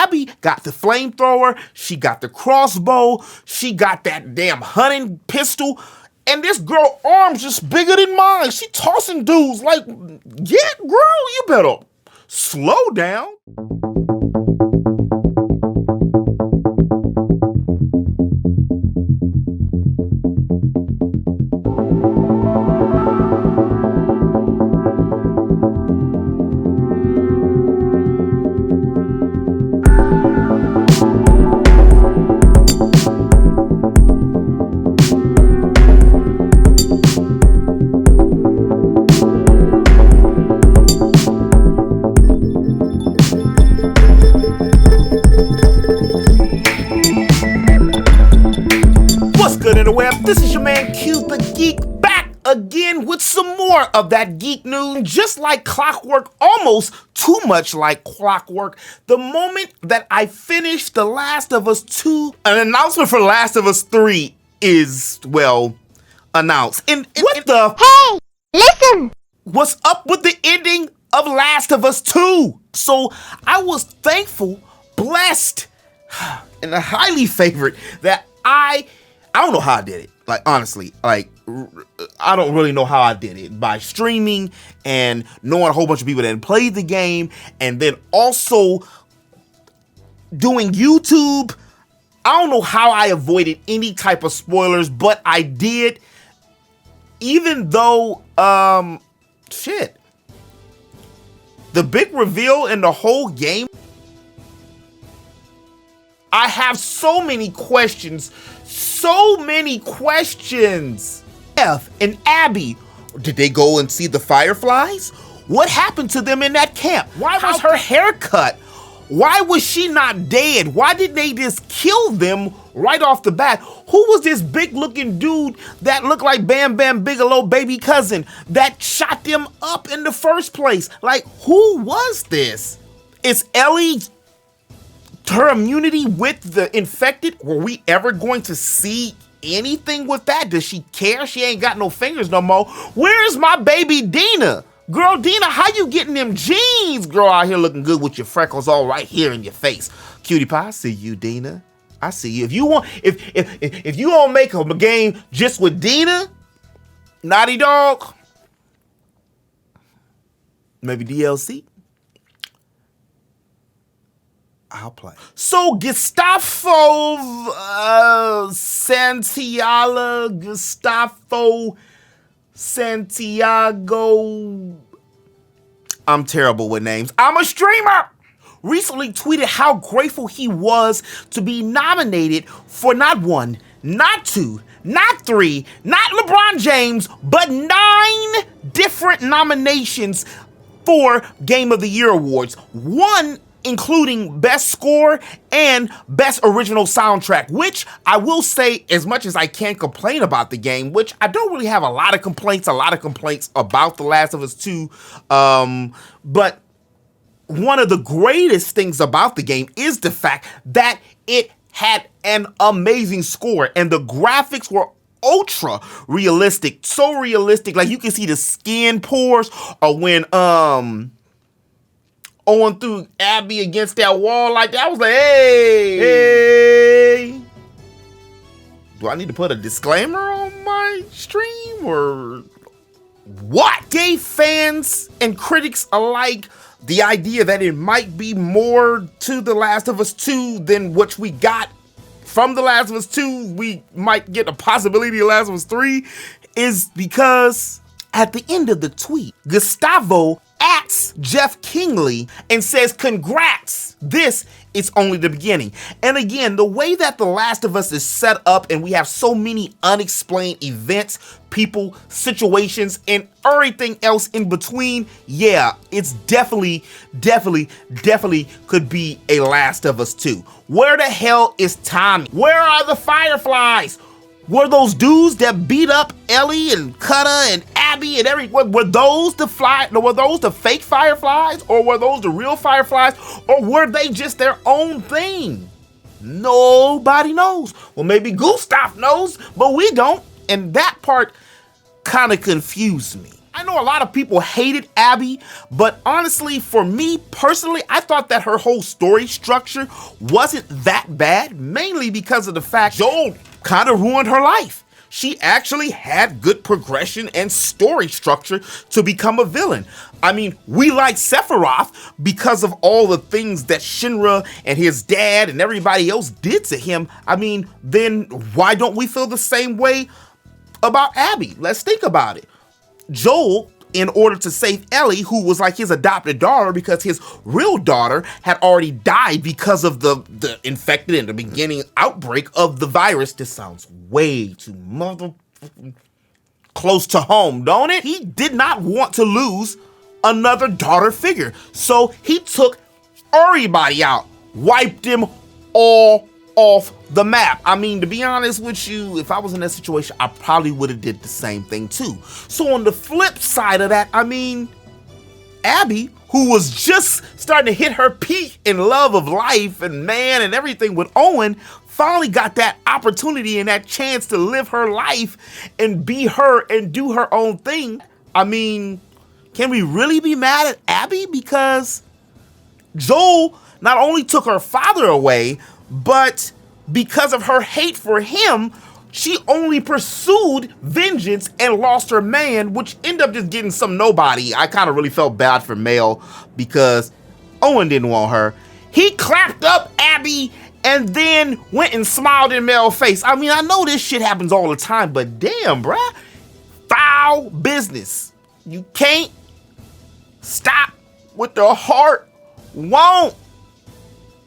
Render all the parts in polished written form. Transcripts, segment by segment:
Abby got the flamethrower, she got the crossbow, she got that damn hunting pistol, and this girl arms just bigger than mine. She tossing dudes like, yeah, girl, you better slow down. This is your man Q the Geek, back again with some more of that geek news. Just like clockwork, almost too much like clockwork, the moment that I finished The Last of Us 2, an announcement for Last of Us 3 is, well, announced. And what the... Hey, listen! What's up with the ending of Last of Us 2? So I was thankful, blessed, and highly favored that I don't know how I did it. Like, honestly, like, I don't really know how I did it. By streaming and knowing a whole bunch of people that had played the game, and then also doing YouTube. I don't know how I avoided any type of spoilers, but I did. Even though, shit. The big reveal in the whole game, I have so many questions. So many questions. F and Abby, did they go and see the Fireflies? What happened to them in that camp? Why was her hair cut? Why was she not dead? Why didn't they just kill them right off the bat? Who was this big looking dude that looked like Bam Bam Bigelow baby cousin that shot them up in the first place? Like, who was this? Is Ellie her immunity with the infected? Were we ever going to see anything with that? Does she care? She ain't got no fingers no more. Where's my baby Dina? Girl, Dina, how you getting them jeans? Girl, out here looking good with your freckles all right here in your face. Cutie pie, I see you, Dina. I see you. If you want, if you don't make a game just with Dina, Naughty Dog, maybe DLC, I'll play. So Gustavo Santiago, I'm terrible with names. I'm a streamer. Recently tweeted how grateful he was to be nominated for not one, not two, not three, not LeBron James, but 9 different nominations for Game of the Year awards. One including Best Score and Best Original Soundtrack, which I will say, as much as I can't complain about the game, which I don't really have a lot of complaints about The Last of Us 2, but one of the greatest things about the game is the fact that it had an amazing score, and the graphics were ultra realistic, so realistic, like you can see the skin pores, or when Owen threw Abby against that wall like that. I was like, hey. Do I need to put a disclaimer on my stream or what? Gave fans and critics alike the idea that it might be more to The Last of Us 2 than what we got from The Last of Us 2. We might get a possibility of Last of Us 3 is because at the end of the tweet, Gustavo @ Jeff Kingley and says, congrats, this is only the beginning. And again, the way that The Last of Us is set up, and we have so many unexplained events, people, situations, and everything else in between, yeah, it's definitely could be a Last of Us 2. Where the hell is Tommy? Where are the Fireflies? Were those dudes that beat up Ellie and Cutter and Abby and everyone, were those the fake Fireflies, or were those the real Fireflies, or were they just their own thing? Nobody knows. Well, maybe Gustav knows, but we don't, and that part kind of confused me. I know a lot of people hated Abby, but honestly, for me personally, I thought that her whole story structure wasn't that bad, mainly because of the fact Joel kind of ruined her life. She actually had good progression and story structure to become a villain. I mean, we like Sephiroth because of all the things that Shinra and his dad and everybody else did to him. I mean, then why don't we feel the same way about Abby? Let's think about it. Joel, in order to save Ellie, who was like his adopted daughter because his real daughter had already died because of the infected in the beginning outbreak of the virus. This sounds way too close to home, don't it? He did not want to lose another daughter figure. So he took everybody out, wiped them all off the map. I mean, to be honest with you, if I was in that situation, I probably would have did the same thing too. So on the flip side of that, I mean, Abby, who was just starting to hit her peak in love of life and man and everything with Owen, finally got that opportunity and that chance to live her life and be her and do her own thing. I mean, can we really be mad at Abby? Because Joel not only took her father away, but because of her hate for him, she only pursued vengeance and lost her man, which ended up just getting some nobody. I kind of really felt bad for Mel because Owen didn't want her. He clapped up Abby and then went and smiled in Mel's face. I mean, I know this shit happens all the time, but damn, bruh. Foul business. You can't stop what the heart won't.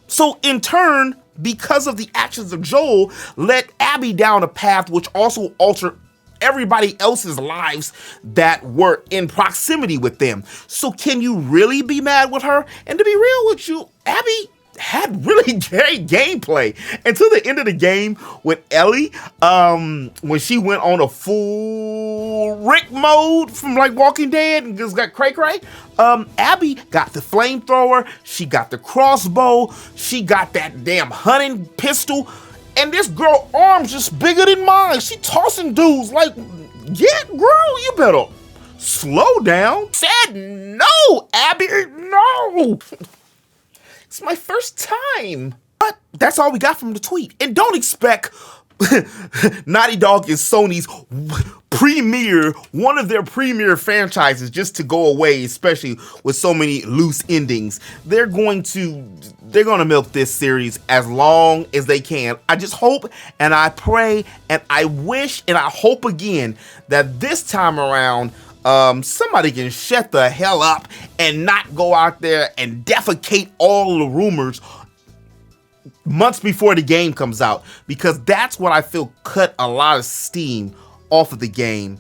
So in turn, because of the actions of Joel, led Abby down a path which also altered everybody else's lives that were in proximity with them. So can you really be mad with her? And to be real with you, Abby had really great gameplay until the end of the game with Ellie, when she went on a full Rick mode from like Walking Dead and just got cray-cray. Abby got the flamethrower, she got the crossbow, she got that damn hunting pistol, and this girl arms just bigger than mine. She tossing dudes like, yeah, girl, you better slow down. Said no, Abby, no. It's my first time. But that's all we got from the tweet. And don't expect Naughty Dog is Sony's one of their premier franchises just to go away, especially with so many loose endings. They're going to milk this series as long as they can. I just hope and I pray and I wish and I hope again that this time around, somebody can shut the hell up and not go out there and defecate all the rumors months before the game comes out, because that's what I feel cut a lot of steam off of the game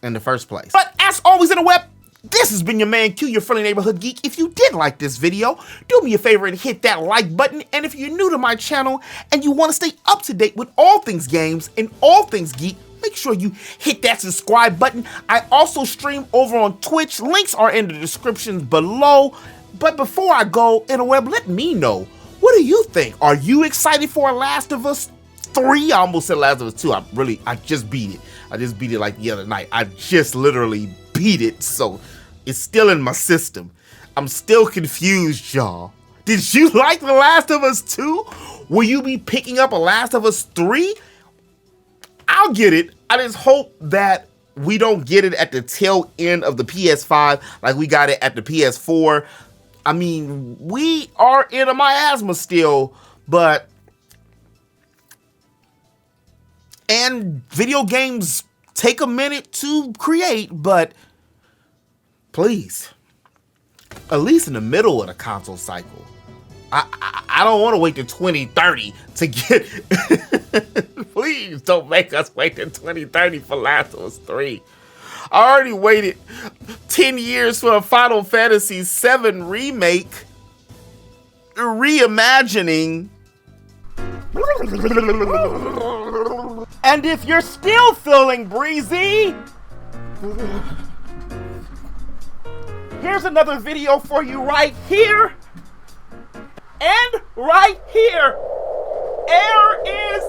in the first place. But as always in the web, this has been your man Q, your friendly neighborhood geek. If you did like this video, do me a favor and hit that like button. And if you're new to my channel and you want to stay up to date with all things games and all things geek, make sure you hit that subscribe button. I also stream over on Twitch. Links are in the description below. But before I go, interweb, let me know, what do you think? Are you excited for Last of Us 3? I almost said Last of Us 2. I just beat it. I just beat it like the other night. I just literally beat it, so it's still in my system. I'm still confused, y'all. Did you like The Last of Us 2? Will you be picking up a Last of Us 3? I'll get it. I just hope that we don't get it at the tail end of the PS5 like we got it at the PS4. I mean, we are in a miasma still, but... And video games take a minute to create, but please, at least in the middle of the console cycle. I don't want to wait to 2030 to get... Please don't make us wait to 2030 for Last of Us 3. I already waited 10 years for a Final Fantasy VII remake, reimagining. And if you're still feeling breezy, here's another video for you right here and right here. Air is